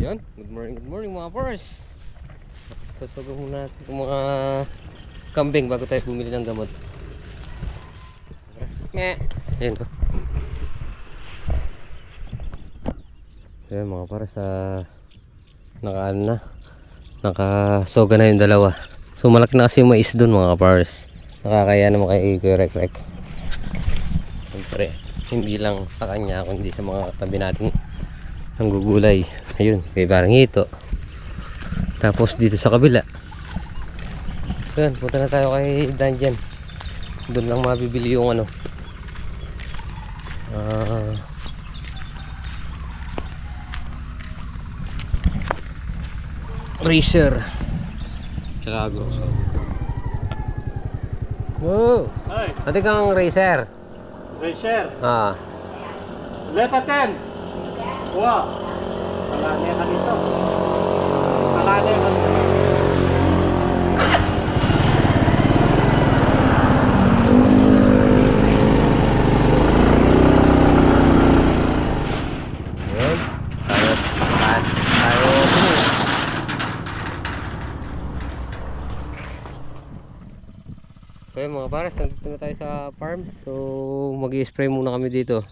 Yan, good morning mga pars. Sasagang muna natin itong mga kambing bago tayo bumili ng gamot. Ayan o. Ayan mga pars, nakasoga na yung dalawa. So malaki na kasi yung mais dun mga pars. Nakakaya naman kay Kuya Rek. Siyempre, hindi lang sa kanya kundi sa mga katabi natin ang gugulay. Ayun, kay Barangito. Tapos dito sa kabila. So yan, punta na tayo kay Dan dyan. Doon lang mabibili yung ano, Racer tsaka grosso. Wow! Ay, Pati kang Racer. Racer. Ah. Letter 10. Wow. Palanya ka dito. Palanya ka dito. Ayan. Tayo. Okay mga pares, nandito na tayo sa farm. So mag-i-spray muna kami dito.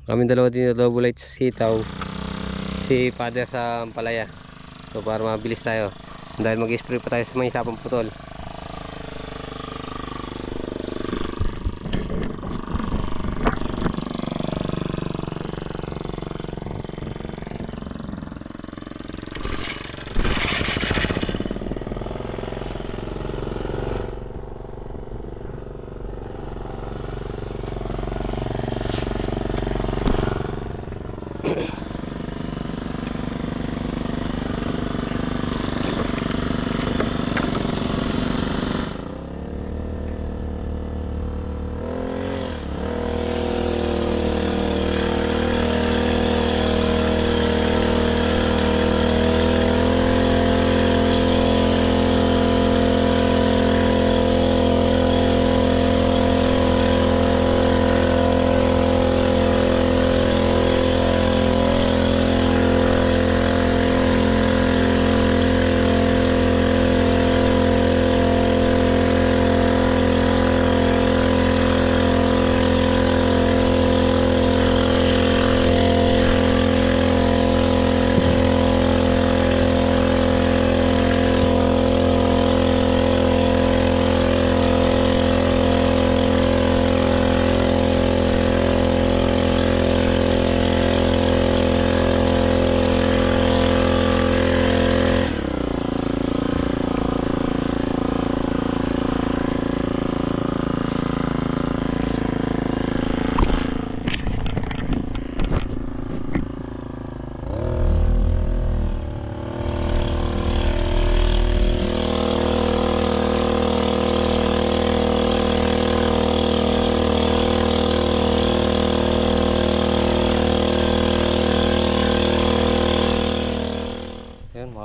Kami dalawa din na double light sa sitaw, si Father sa ampalaya. So para mabilis tayo dahil mag-i-spray pa tayo sa may sapang putol.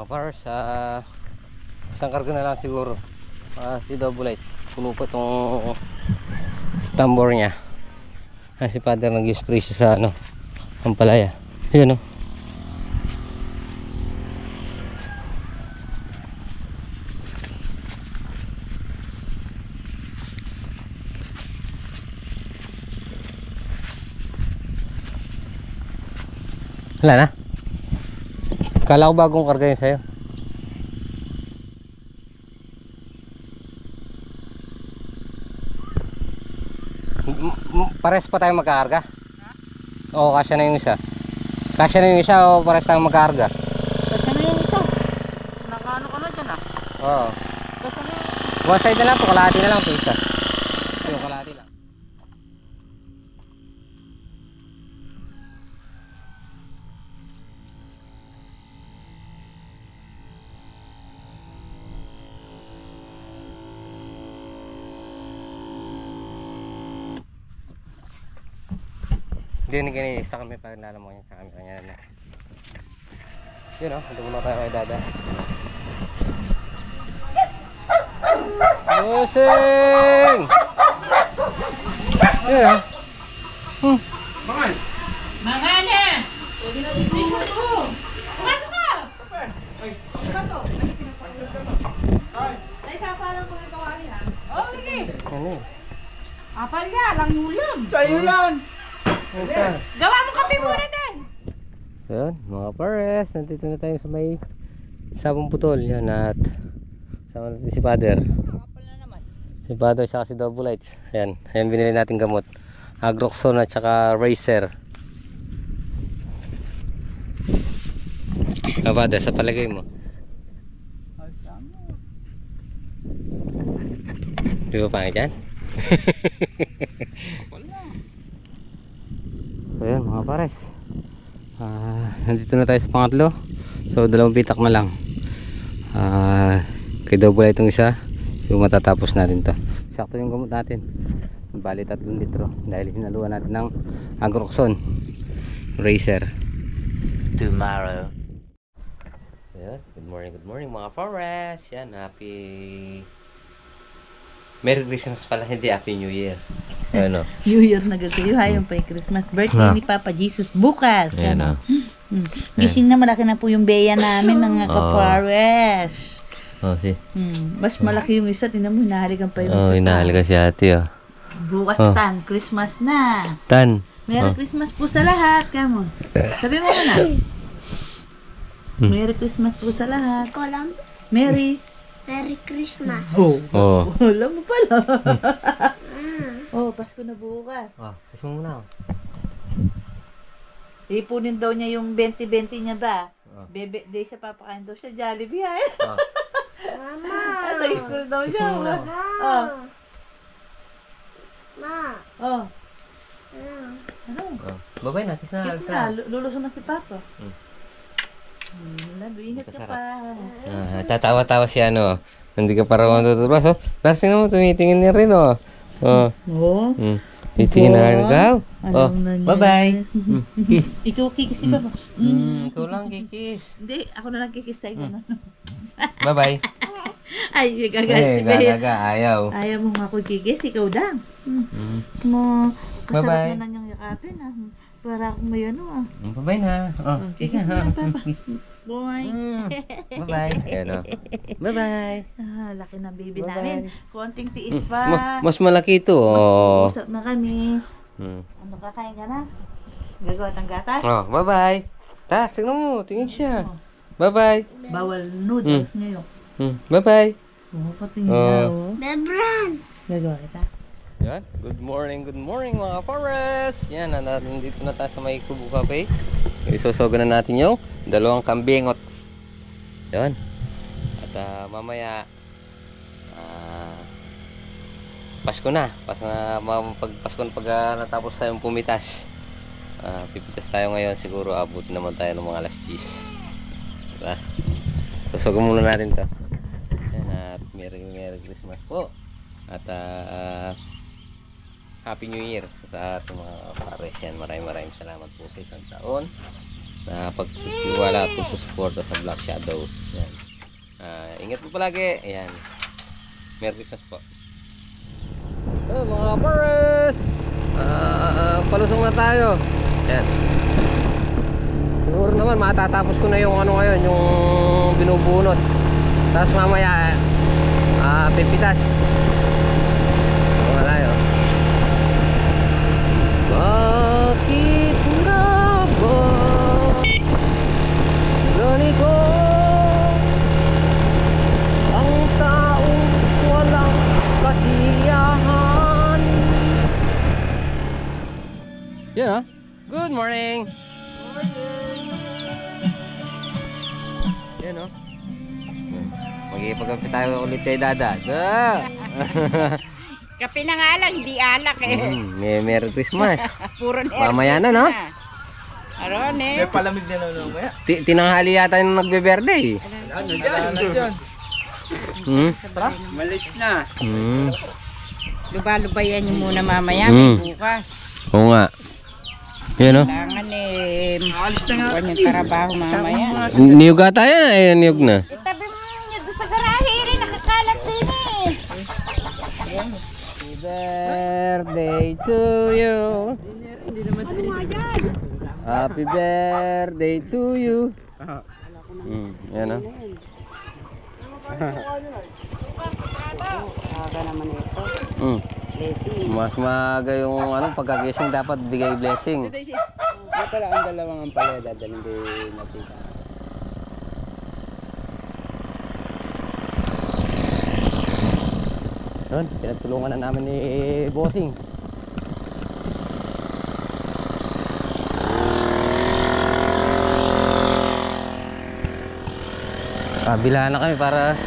Pars, isang karga na lang siguro. Si double light puno pa itong tambor niya. Si Father nag-spray siya sa ano, ampalaya. Yun o. Wala na. Kala ko bagong karga yun sa'yo. Pares pa tayo magkakarga? Oo, kasya na yung isa. Kasya na yung isa o pares tayo magkakarga? Kasya na yung isa. Nakaano ka na dyan ah? Oo. Kasya na yung... One side na lang po, kalahati na lang po isa. Yung kalahati lang. Hindi na ganista kami pag nalaman mo yan sa kami kanya na. Yun o, hindi muna tayo kay Dada. Busing! Yun o. Mga na! Pwede na si Biko to! Pumasok ka! Kapalya, lang ulam. Sa'yo yan. Gawa mo kape muna din. Ayan, mga pares, nandito na tayo sa may sabong putol. Yan, at sama natin si Father. Kapal na naman. Si Father siya kasi double lights. Ayan, ayan binili natin gamot. Agroxon at saka Racer. Father, sa palagay mo? Di ba pangit yan? So yun mga pares, nandito na tayo sa pangatlo. So dalawang pitak na lang. Kay double itong isa. So matatapos natin to. Sakto yung gamot natin. Bali 3 litro. Dahil hinaluan natin ng Agroxon Racer. Tomorrow. Ayan, good morning mga pares. Yan, happy Merry Christmas pala, hindi Happy New Year. Ano? New Year na gato yung hayong pa yung Christmas. Birthday ni Papa Jesus bukas. Ayan o. Gising na malaki na po yung beya namin mga kapares. Oh, si. Mas malaki yung isa. Tinan mo, hinahalikan pa yung Oh, isa. inahalaga si ate oh. Bukas tan, Christmas na. Tan. Merry Christmas po sa lahat. Kamo. Sabi mo na. Merry Christmas po sa lahat. Kolam. Merry. Merry Christmas. Oh. Alam mo pala. Oh, Pasko na bukas. Ah, kasi mo muna. Ipunin daw niya yung 20-20 niya ba? Ah. Bebe, di siya papakain daw siya. Jollibee ay. Mama. Sa school daw siya. Ma. Oh. Ma. Oh. Ano? Ano? Babay na, kiss na. Kiss na. Luluso na si Papa. Lalo, ingat ka Masarap. pa. Tatawa-tawa si ano. Hindi ka para matutulog. So, narsing naman, tumitingin niya rin oh. Oh. Oo. Titingin na rin ikaw. Oh, Alam na niya. bye-bye. Kiss. Ikaw kikis ka ba? Ikaw lang kikis. Hindi, ako na lang kikis sa'yo. Bye-bye. Ay, gagalit Eh, si Bea. gagaga, ayaw. Ayaw mo nga ako kikis, ikaw lang. Mo, kasarap Bye-bye. na niyang yakapin ah. Para akong may ano ah. Bye-bye na. Oh, kiss Kikis na. na, Papa. Kiss. Boy. Bye-bye. Ayan o. Bye-bye. Ah, laki ng baby Bye-bye. namin. Konting tiis pa. Mas malaki ito. Oh. Usap na kami. Hmm. Ano, kakain ka na? Gagawa ng gatas? Oh, bye-bye. Tas, tignan mo. Tingin siya. Bye-bye. Bawal noodles ngayon. Bye-bye. Oo, patingin na oh. Bebran. Gagawa kita. Yan. Good morning mga forest. Yan, nandito na tayo sa may Kubo Cafe. Isosoga na natin yung 2 kambingot. Yan. At mamaya Pasko na. Pag Pasko na, pag natapos tayong pumitas. Pipitas tayo ngayon. Siguro abot naman tayo ng mga alas 10. Diba? Sosoga muna natin to. Yan, at Merry Christmas po. At Happy New Year sa ating mga pares. Yan, maraming salamat po sa isang taon na pagtitiwala at pagsusuporta sa Black Shadows. Yan. Ingat po palagi. Ayan. Merry Christmas po. So, mga pares, palusong na tayo. Yan. Siguro naman matatapos ko na yung ano ngayon, yung binubunot. Tapos mamaya pipitas. Wala yun. Bakit nga ba ganito ang taong walang kasiyahan? Yan Good morning. Yan Magigipagkape tayo ulit kay Dada. Kape na nga lang, di alak eh. Merry Christmas. Puro na. Mamaya na, no? Aron eh. May palamig na naman kaya. Tinanghali yata yung nagbe-birthday. Ano dyan? Malis na. Luba-lubayan niyo muna mamaya. Bukas. Oo nga. Yan o. Kailangan alis na nga. Yung trabaho mamaya. Niyog ata yan. Niyog na. Itabi mo yun doon sa garahe rin. Nakakalat din eh. Happy birthday to you. Happy birthday to you. Yan o. Aga naman ito. Blessing. Mas maaga yung ano, pagkagising dapat bigay blessing. Ito lang ang dalawang ang pala dadalhin kay Natika. Yun, pinagtulungan na namin ni Bossing. Kabila na kami para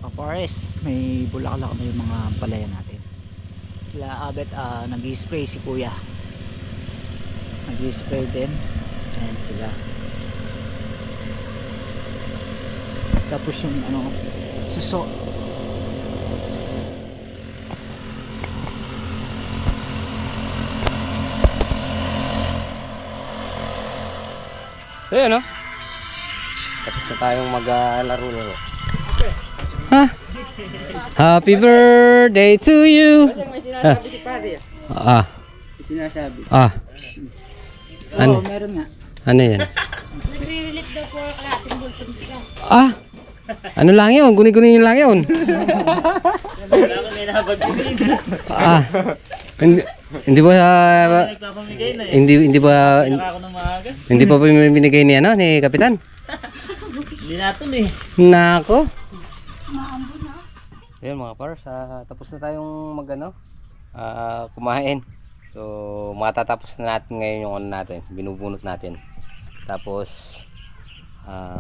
Kapares, may bulaklak na yung mga palaya natin. Sila agad nag-spray si kuya. Nag-spray din. Ayan sila. Tapos yung ano, suso. so yun, no? Tapos na tayong maglaro-laro. Ha? Happy birthday to you. May sinasabi si pare. Ah. May sinasabi. Ah. Ano? Meron nga. Ano yan? Nagre-relief daw po ang kalating bultong bigas. Ah. Ano lang yun? Guni-guni lang yun. Ah. Hindi ba hindi ba hindi pa binigay ni ano ni Kapitan? Hindi natin eh. Nako. Ayun mga pars, tapos na tayong kumain. So matatapos na natin ngayon yung ano natin, binubunot natin. Tapos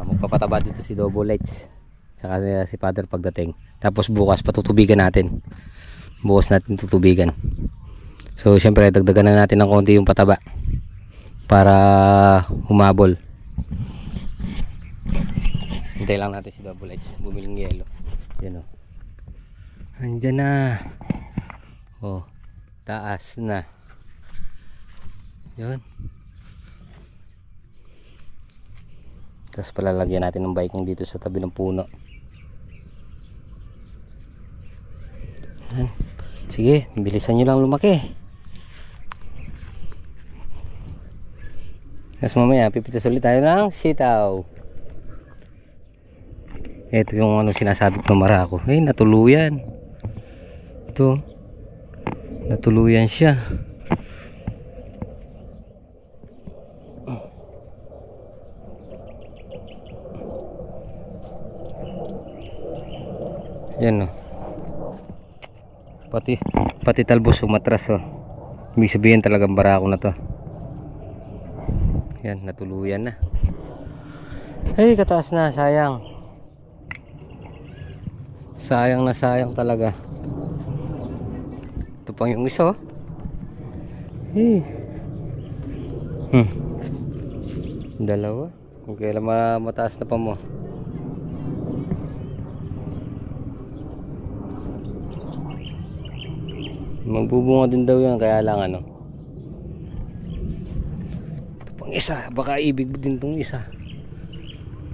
magpapataba dito si Double H saka si Father pagdating. Tapos bukas patutubigan natin. Bukas natin tutubigan. So syempre dagdagan na natin ng konti yung pataba para humabol. Hintay lang natin si Double H bumiling yelo. Yan o. Andyan na. Oh, taas na. Yun. Tapos palalagyan natin ng biking dito sa tabi ng puno. Yan. Sige, bilisan nyo lang lumaki. Tapos mamaya pipitas ulit tayo ng sitaw. Ito yung ano sinasabi ko ng marako. Eh, natuluyan. Ito. Natuluyan siya. Yan o. Pati talbos umatras o. Ibig sabihin talagang barako na to. Yan, natuluyan na. Ay, kataas na, sayang. Sayang na sayang talaga. Ito pang yung isa, oh. Hey. Dalawa. Kung kailan mataas na pa mo. Magbubunga din daw yan, kaya lang ano. Ito pang isa, baka ibig din tong isa.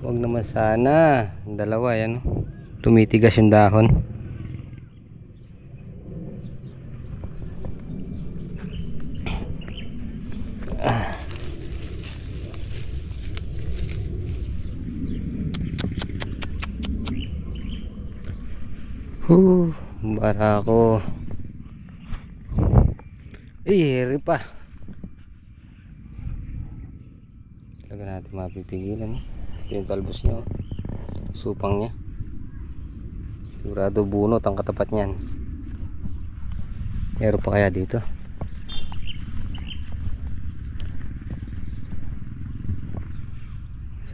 Huwag naman sana. Dalawa yan, oh. Tumitigas yung dahon. Barako. Hiri pa. Talaga natin mapipigilan. Ito yung talbos niya, supang niya. Sigurado bunot ang katapat niyan. Meron pa kaya dito?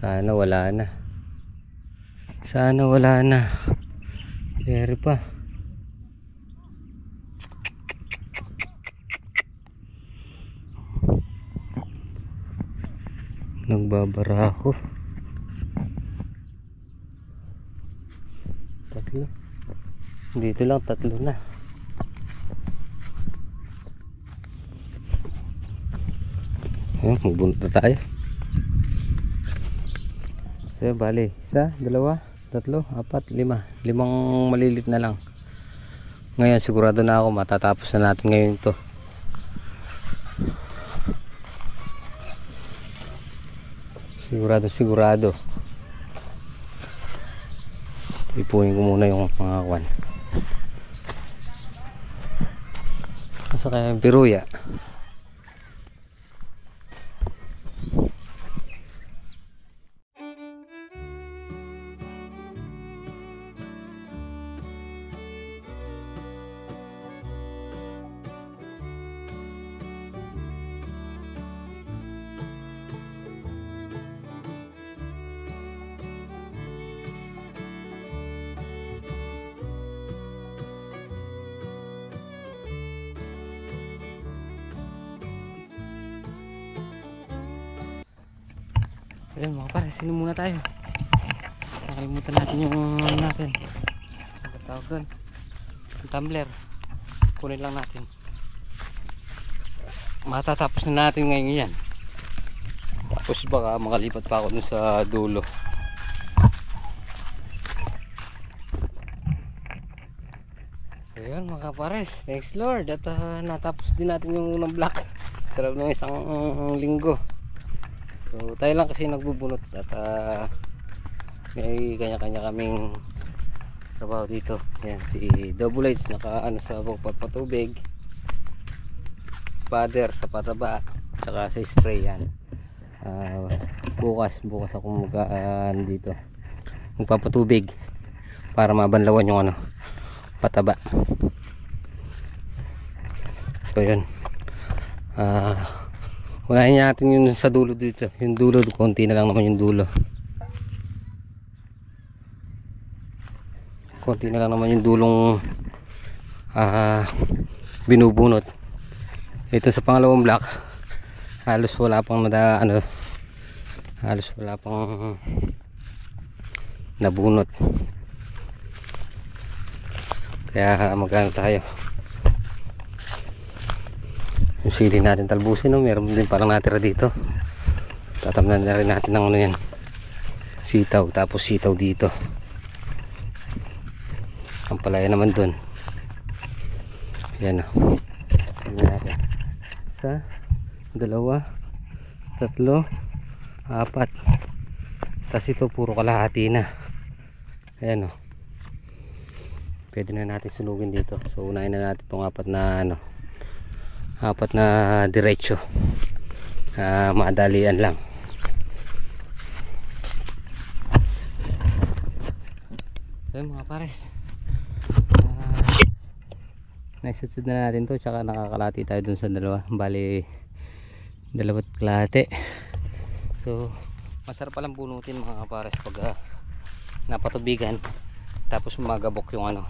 Sana wala na. Sana wala na. Hiri pa. Nagbabara ako. Tatlo. Dito lang tatlo na. Ayan, magbunot na tayo. So bali, isa, dalawa, tatlo, apat, lima. Limang malilit na lang. Ngayon sigurado na ako matatapos na natin ngayon to. Sigurado. Ipunin ko muna yung mga kwan. Masa kaya yung piruya? Ayun mga pare, sino muna tayo? Nakalimutan natin yung ano natin. Ang tawag doon, yung tumbler. Kunin lang natin. Matatapos na natin ngayon yan. Tapos baka makalipat pa ako dun sa dulo. So yun mga pares, thanks Lord. At natapos din natin yung unang block sa loob ng isang linggo. So tayo lang kasi nagbubunot at may kanya-kanya kaming trabaho dito. Yan, si Double H naka ano sa patubig, spather sa pataba, saka sa spray yan. Bukas ako dito magpapatubig para mabanlawan yung ano pataba. So yun, unahin natin yun sa dulo dito. Yung dulo, konti na lang naman yung dulo. Konti na lang naman yung dulong binubunot. Ito sa pangalawang block, halos wala pang nabunot. Kaya magano tayo. Yung sili natin talbusin, no? Meron din parang natira dito. Tatamnan na rin natin ng ano yan, sitaw, tapos sitaw dito. Ang palaya naman dun. Yan, o. Tingnan natin. Isa, dalawa, tatlo, apat. Tapos ito puro kalahati na. Ayan, o. Pwede na natin sunugin dito. So unahin na natin itong apat na diretso. Madalian lang. So mga pares, naisasud na natin to, tsaka nakakalati tayo dun sa dalawa. Bali 2 kalahati. So masarap palang bunutin mga pares pag napatubigan, tapos magabok yung ano,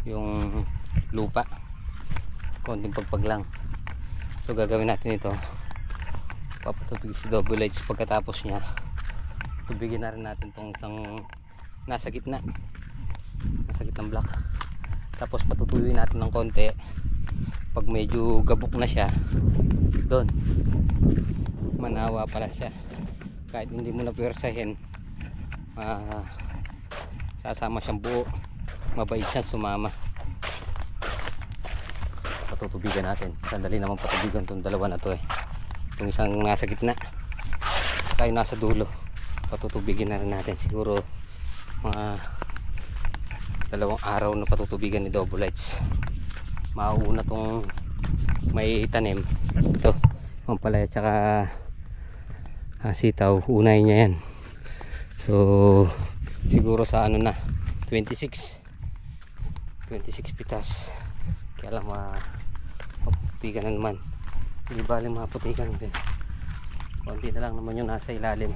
yung lupa. konting pagpag lang. So gagawin natin ito, papatutugis si double edge. Pagkatapos niya, tubigin na rin natin tong isang nasa gitnang block. Tapos patutuyuin natin ng konti. Pag medyo gabok na siya, doon manawa pala siya. Kahit hindi mo na pwersahin, sasama siyang buo, mabait siya sumama. Patutubigan natin. Sandali naman patubigan itong dalawa na to eh. Itong isang nasa gitna, tayo nasa dulo, patutubigin na rin natin. Siguro mga 2 araw na patutubigan ni double edge. Mauuna tong may tanim ito, pampalaya tsaka sitaw, unay niya yan. So siguro sa ano na 26 pitas. Kaya lang maputikan na naman. Hindi bali maputikan din, konti na lang naman yung nasa ilalim.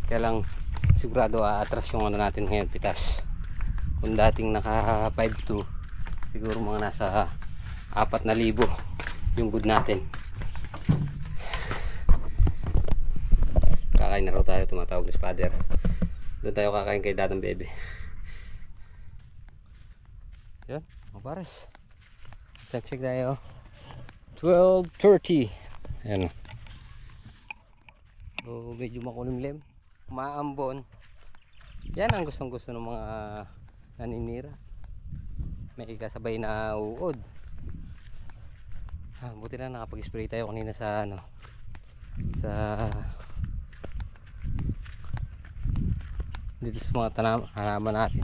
Kaya lang sigurado atras yung ano natin ngayon, pitas. Kung dating naka 5.2, siguro mga nasa 4,000 yung good natin. Kakain na raw tayo, tumatawag ni Father. Doon tayo kakain kay Dadang Bebe. Yan, mga pares. Time check tayo, 12:30. Ayan. So medyo makulimlim, maambon. Yan ang gustong gusto ng mga naninira. May kasabay na uod. Buti na nakapag-spray tayo kanina sa ano, sa dito sa mga halaman natin.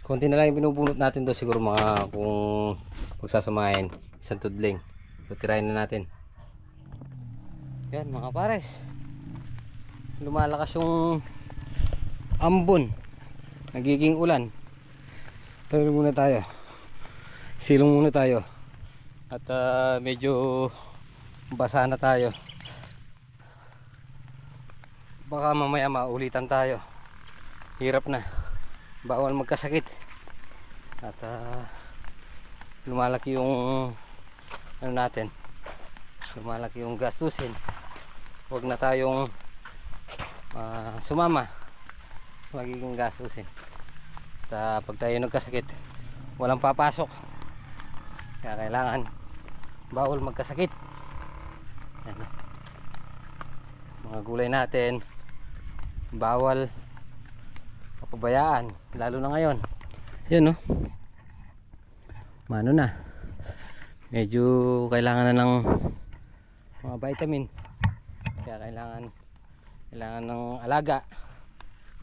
Konti na lang yung binubunot natin doon, siguro mga kung pagsasamahin, isang tudling. So tirahin na natin. Yan mga pares, lumalakas yung ambon, nagiging ulan. Tayo muna tayo, silong muna tayo, at medyo basa na tayo. Baka mamaya maulitan tayo, hirap na, bawal magkasakit. At lumalaki yung ano natin, lumalaki yung gastusin. Huwag na tayong sumama, magiging gastusin. At pag tayo nagkasakit, walang papasok. Kaya kailangan bawal magkasakit. Yan. Mga gulay natin bawal papabayaan, lalo na ngayon. Yun, no? Mano na, medyo kailangan na ng mga vitamin. Kaya kailangan ng alaga.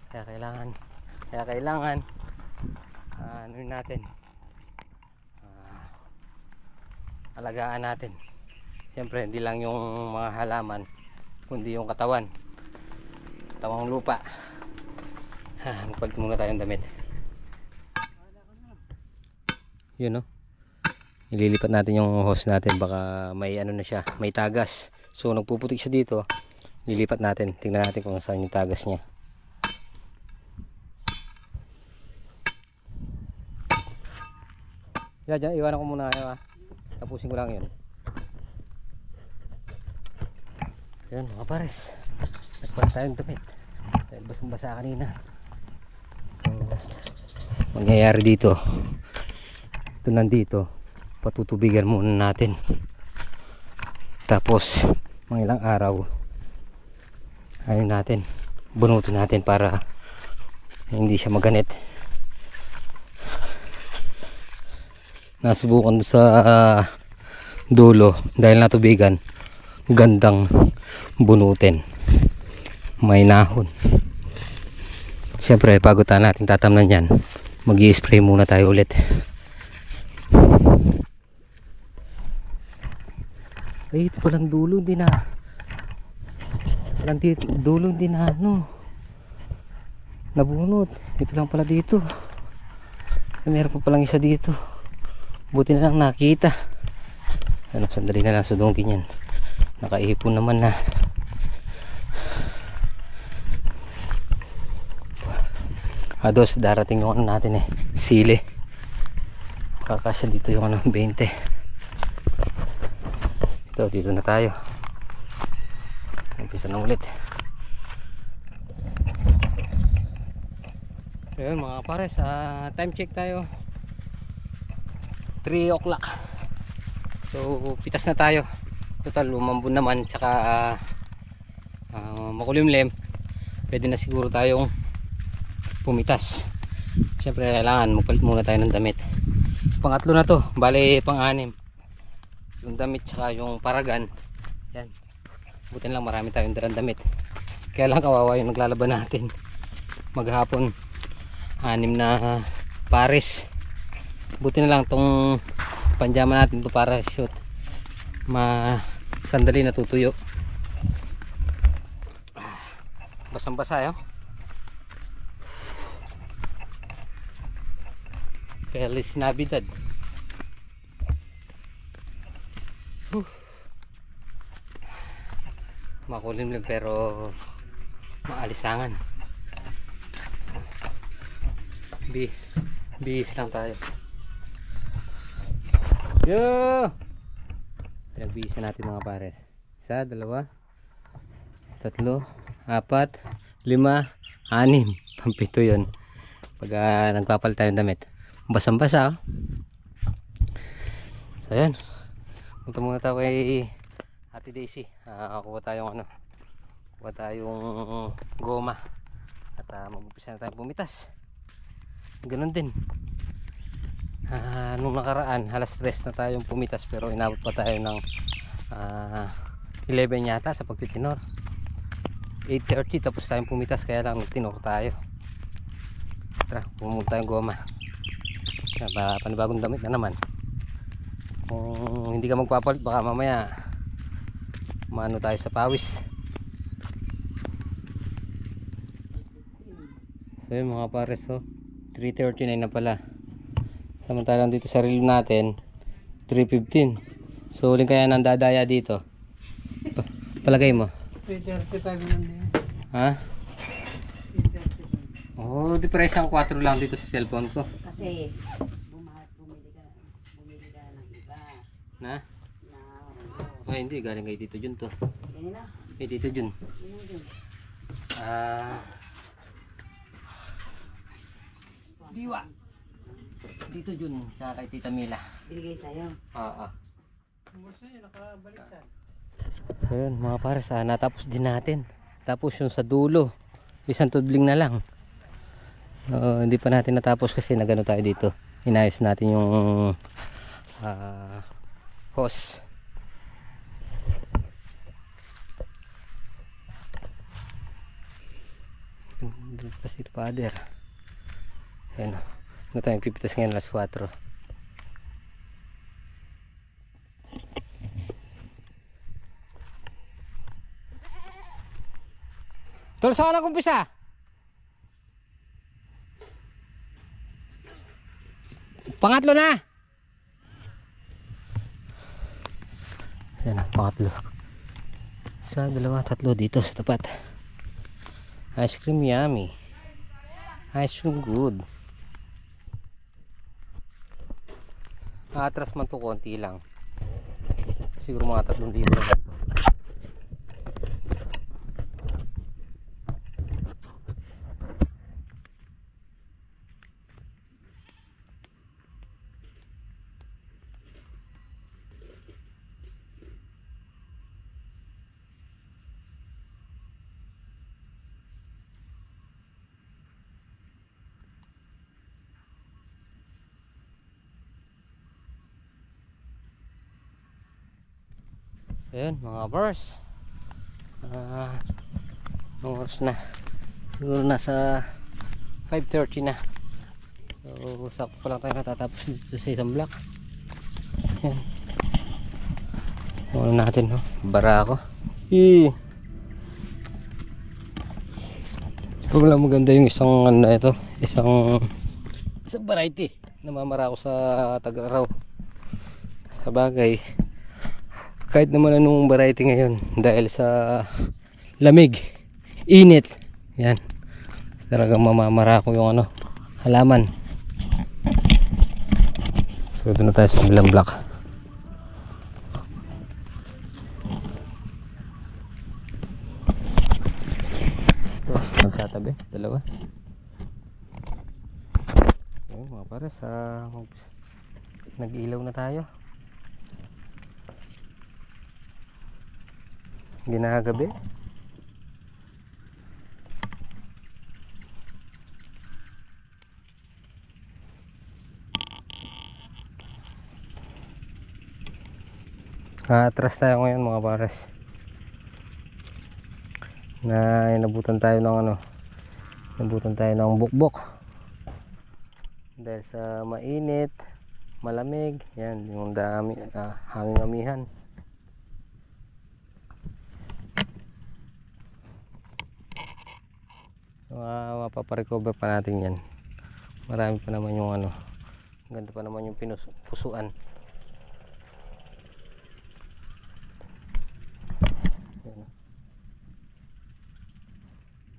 Kaya kailangan ano natin, alagaan natin. Siyempre hindi lang yung mga halaman, kundi yung katawang lupa. Magpalit muna tayong damit. Yun, no? Ililipat natin yung hose natin, baka may ano na siya, may tagas. So nagpuputik siya dito, lilipat natin. Tingnan natin kung saan yung tagas niya. Diyan, iwanan ko muna kayo, ha. Tapusin ko lang yun. Yan mga pares, nagpalit tayong damit dahil basang basa kanina. So mangyayari dito, ito nandito, patutubigan muna natin. Tapos mga ilang araw ayun natin, bunutin natin para hindi siya maganit. Nasubukan sa dulo dahil natubigan, gandang bunutin, may nahon. Siyempre bago natin tatamnan yan, mag-i-spray muna tayo ulit. Ay, ito palang dulo din na, dulo din na ano, nabunot. Ito lang pala dito. Meron pa palang isa dito, buti na lang nakita. Ano, sandali na lang sudungin yan, nakaipon naman na. Dos, darating yung ano natin sili. Kakasya dito yung ano, 20. Ito, dito na tayo. Umpisa na ulit. So yun mga pares, time check tayo. 3 o'clock. So pitas na tayo. Total lumambon naman, tsaka makulimlim. Pwede na siguro tayong pumitas. Siyempre kailangan magpalit muna tayo ng damit. Pangatlo na to, bale pang-anim. Yung damit tsaka yung paragan. Yan. Buti lang marami tayong dalang damit. Kaya lang kawawa yung naglalaban natin. Maghapon 6 na pares. Buti na lang tong panjama natin to para shoot. Sandali natutuyo. Basang-basa yun. Feliz Navidad. Makulimlim pero maalisangan. Bihis lang tayo. Yo! Pinagbihis na natin mga pares. 1, 2, 3, 4, 5, 6, 7 yun. Pag nagpapalit tayo ng damit. Basang-basa. So yan. Punta muna tayo kay Ate Daisy. Kuha tayong kuha tayong goma. At mag-upisa na tayong pumitas. Ganun din. Nung nakaraan, alas 3 na tayong pumitas pero inabot pa tayo ng 11 yata sa pagtitinor. 8:30 tapos tayong pumitas kaya lang tinor tayo. Tara, pumuli tayong goma. Panibagong damit na naman. Kung hindi ka magpapalit baka mamaya maano tayo sa pawis. So yun mga pares, 3:39 na pala. Samantalang dito sa reel natin 3:15. So uling kaya nang dadaya dito. Palagay mo 3:35 nandiyan. ha? Oh, di presyo ang 4 lang dito sa cellphone ko. Kasi bumili ka ng iba. Na? Ay hindi, galing kay Tito Jun to. Ganyan na. Kay Tito Jun. Diwa. Tito Jun, tsaka kay Tita Mila. Binigay sa'yo. Oo. Kumusta yun? Nakabaliktad. So yun mga pares, natapos din natin. Tapos yung sa dulo, isang tudling na lang. Hindi pa natin natapos kasi nagano tayo dito. Inayos natin yung hose. Doon pa si Father. Ayan o. Ano tayong pipitas ngayon alas 4. Tol, saan na kumpisa? Pangatlo na. Ayan, pangatlo. 1, 2, 3 dito sa tapat. Ice cream yummy. Ice cream good. Atras man to konti lang. Siguro mga 3,000 lang. Ayan mga bars, oras na siguro nasa 5:30 na. So sakto pa lang tayo natatapos dito sa isang block. Ayan, wala natin bara ako. Wala maganda yung isang ito, isang variety na mamara ako sa Tag-Araw. Sa bagay kahit naman anong variety ngayon dahil sa lamig, init, yan. Talagang mamamara ko yung ano, halaman. So doon na tayo sa kabilang block. So, magtatabi, dalawa. Ayun mga pares, nag-ilaw na tayo. Hindi na gabi. Atras tayo ngayon mga pares. Nabutan tayo ng ano, nabutan tayo ng bukbok. Dahil sa mainit, malamig, yan yung dami, hanging amihan. Mapaparecover pa natin yan. Marami pa naman yung ano, ganda pa naman yung pusuan. Yan.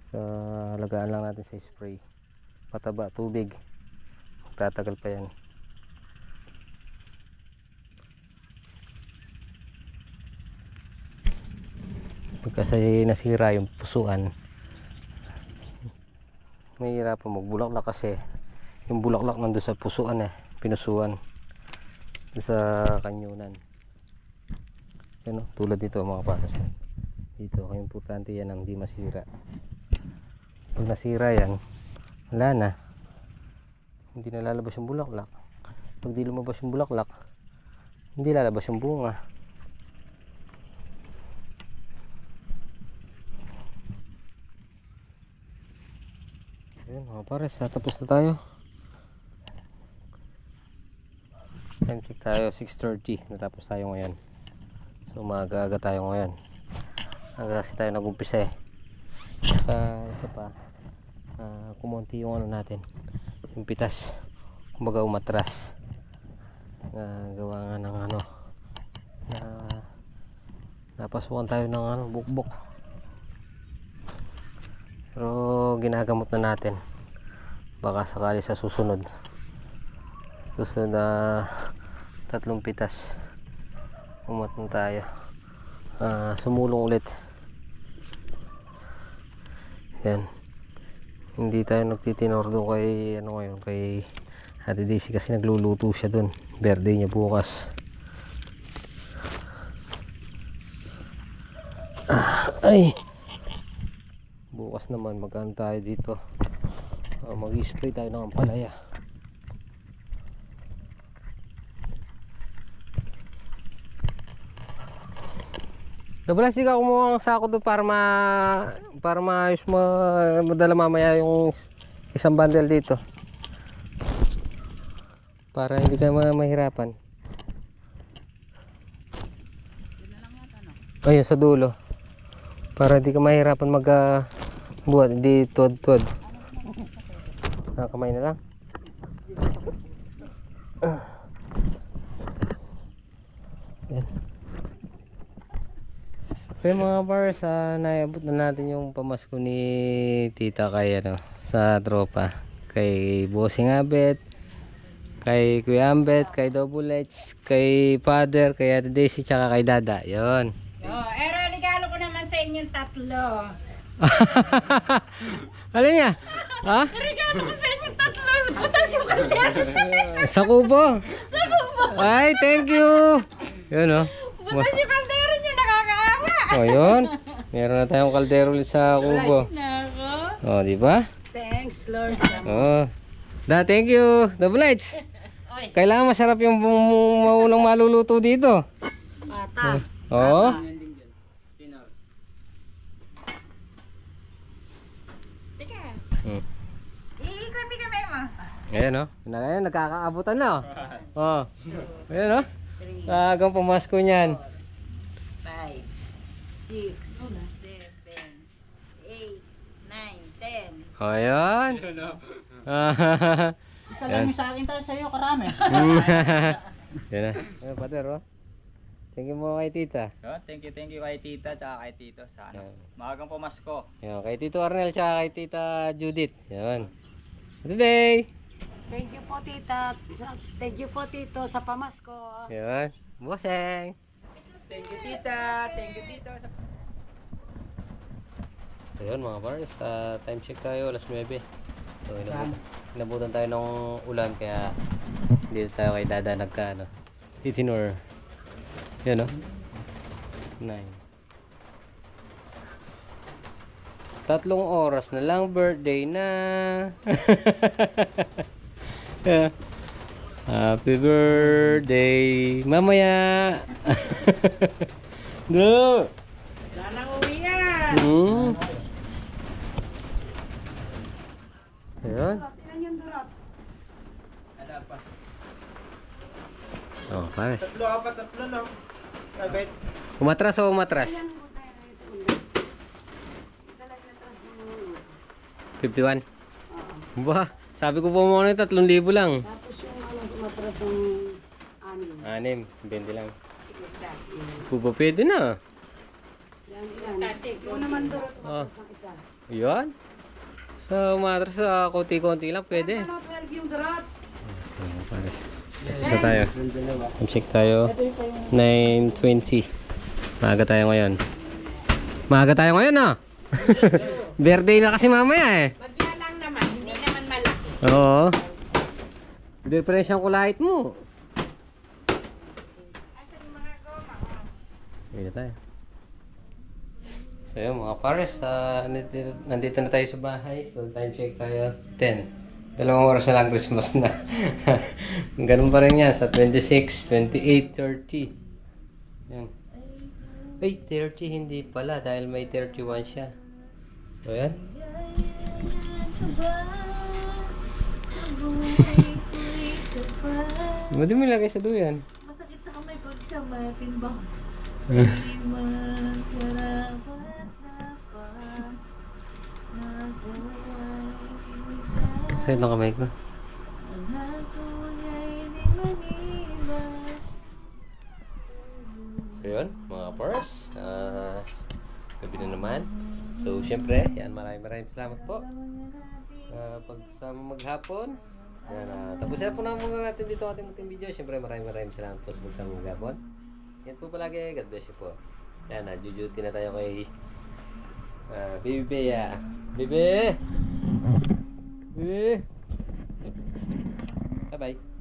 So lagaan lang natin sa spray, pataba, tubig, magtatagal pa yan. Kasi nasira yung pusuan, may hirapan magbulaklak kasi yung bulaklak nandun sa pusuan pinusuan doon sa kanyunan. Yan, tulad dito mga pares. Dito, ang importante yan ang di masira. Pag nasira yan, wala na, hindi na lalabas yung bulaklak. Pag di lumabas yung bulaklak, hindi lalabas yung bunga. Ayun mga pares, natapos na tayo. Time check tayo 6:30, natapos tayo ngayon. So maaga-aga tayo ngayon. Aga kasi tayo nag-umpisa Saka isa pa, kumonti yung ano natin, yung pitas, kumbaga umatras. Gawa nga ng ano, napasukan tayo ng ano, bukbok. Pero ginagamot na natin, baka sakali sa susunod na 3 pitas umatong tayo, sumulong ulit. Yan, hindi tayo nagtitinor doon kay ano ngayon, kay Ate Daisy kasi nagluluto siya doon, birthday niya bukas. Ay, bukas naman magkano tayo dito, mag-spray tayo ng ampalaya. Nabalas di ka kumuha ng sako doon para maayos mo, madala mamaya yung isang bundle dito, para hindi ka mahirapan. Ayun sa dulo, para hindi ka mahirapan buhat, hindi tuwad-tuwad. Kamay na lang. Yan. So mga bars, naiabot na natin yung pamasko ni tita kay ano, sa tropa, kay Bossing Abet, kay Kuya Ambet, kay Double H, kay Father, kay Ate Daisy, tsaka kay Dada. Yon. Regalo ko naman sa inyong tatlo. Ano niya? Ha? Regalo ko sa inyong tatlo. Butas yung kaldero. Sa kubo. Sa kubo. Ay, thank you. Yun Butas yung kaldero niya, nakakaawa. Oh, yun. Meron na tayong kaldero ulit sa kubo. Nako. Oh, di ba? Thanks, Lord. Oh. Thank you. Double H. Kailangan masarap yung maunang maluluto dito. Mata. Oo. Teka. Iikot ka ba mo? Ayan Ayan, nagkakaabutan na Ayan Agang pamasko niyan. 5, 6, 7, 8, 9, 10. Ayan. Isa lang yung sa akin tayo sa'yo, karami. Yan na. Ayan, Pater Thank you mo kay tita. Yun, thank you kay tita tsaka kay tito sa ano. Maagang pamasko. Yan, kay Tito Arnel tsaka kay Tita Judith. Yan. Today. Thank you po, tita. Thank you po, tito, sa pamasko. Yan. Bosseng. Thank you tita. Thank you tito. Ayun mga bars, time check tayo, alas 9. So inabutan tayo ng ulan kaya dito tayo kay Dada nagka ano, titinor. Yan o. 9. 3 oras na lang, birthday na. Yeah. Happy birthday mamaya. No. Sana uwi yan. Ayun. Ilan yung durot? Oh, pares. Tatlo no. Kabit. Umatras o umatras? Isa lang yung trust mo. 51? Ba, sabi ko po muna 3,000 lang. Tapos yung ano, sumatras ng anim. 20 lang. Sigurda. Kuba pwede na. Yan. Yung naman durot Oh, ng isa. yun. Sa umatras sa konti-konti lang pwede. Ano, 12 yung durot? Oh, pares. Isa tayo. Check tayo. 9:20. Maaga tayo ngayon. Maaga tayo ngayon ah. Birthday na kasi mamaya eh. Bagya lang naman, hindi naman malaki. Oo. Diferensya ang kulahit mo. Asan yung mga goma? Dito tayo. So yun mga pares, nandito na tayo sa bahay. So time check tayo 10. 2 oras na lang Christmas na. Ganun pa rin yan sa 26, 28, 30. Yan. Ay, 30 hindi pala dahil may 31 siya. So yan. Madumi lagay sa duyan. Masakit sa kamay pag siya may timbang. Sakit ng kamay ko. So yun, mga pars. Gabi na naman. So syempre, yan, maraming salamat po. Pagsama maghapon. Yan, tapos na po na muna natin dito ating ating video. Syempre, maraming salamat po sa pagsama maghapon. Yan po palagi. God bless you po. Yan, jujuti na tayo kay Baby Bea. Baby! Baby! Bye-bye.